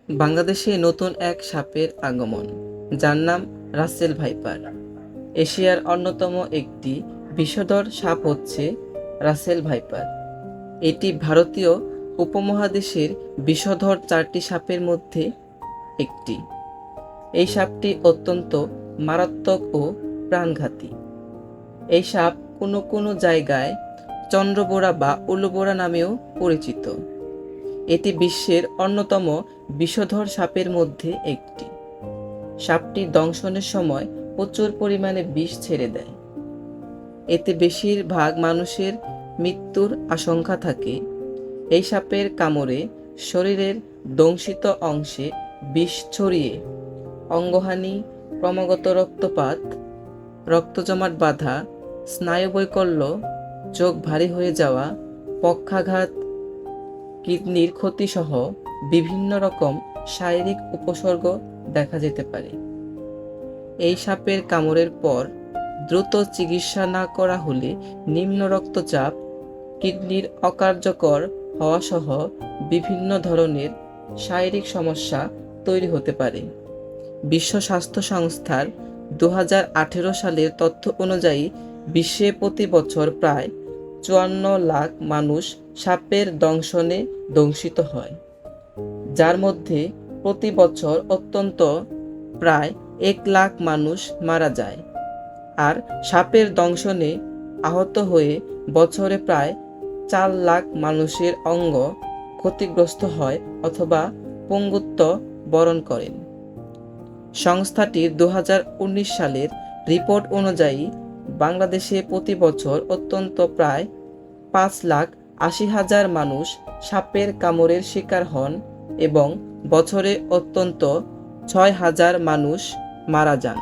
বাংলাদেশে নতুন এক সাপের আগমন, যার নাম রাসেল ভাইপার। এশিয়ার অন্যতম একটি বিষধর সাপ হচ্ছে রাসেল ভাইপার। এটি ভারতীয় উপমহাদেশের বিষধর 4টি সাপের মধ্যে একটি। এই সাপটি অত্যন্ত মারাত্মক ও প্রাণঘাতী। এই সাপ কোনো কোনো জায়গায় চন্দ্রবোরা বা উলুবোরা নামেও পরিচিত। এটি বিশ্বের অন্যতম বিষধর সাপের মধ্যে একটি। সাপটি দংশনের সময় প্রচুর পরিমাণে বিষ ছেড়ে দেয়। এতে বেশিরভাগ মানুষের মৃত্যুর আশঙ্কা থাকে। এই সাপের কামড়ে শরীরের দংশিত অংশে বিষ ছড়িয়ে অঙ্গহানি, ক্রমাগত রক্তপাত, রক্ত জমাট বাঁধা, স্নায়ুবৈকল্য, চোখ ভারী হয়ে যাওয়া, পক্ষাঘাত, কিডনির ক্ষতিসহ বিভিন্ন রকম শারীরিক উপসর্গ দেখা যেতে পারে। এই সাপের কামড়ের পর দ্রুত চিকিৎসা না করা হলে নিম্ন রক্তচাপ, কিডনির অকার্যকর হওয়া সহ বিভিন্ন ধরনের শারীরিক সমস্যা তৈরি হতে পারে। বিশ্ব স্বাস্থ্য সংস্থার 2018 সালের তথ্য অনুযায়ী বিশ্বে প্রতি বছর প্রায় 54 লাখ মানুষ সাপের দংশনে দংশিত হয়, যার মধ্যে প্রতি বছর অন্তত প্রায় 1 লাখ মানুষ মারা যায়। আর সাপের দংশনে আহত হয়ে বছরে প্রায় 4 লাখ মানুষের অঙ্গ ক্ষতিগ্রস্ত হয় অথবা পঙ্গুত্ব বরণ করেন। সংস্থাটির 2019 সালের রিপোর্ট অনুযায়ী বাংলাদেশে প্রতি বছর অন্তত প্রায় 5,80,000 মানুষ সাপের কামড়ের শিকার হন এবং বছরে অন্তত 6,000 মানুষ মারা যান।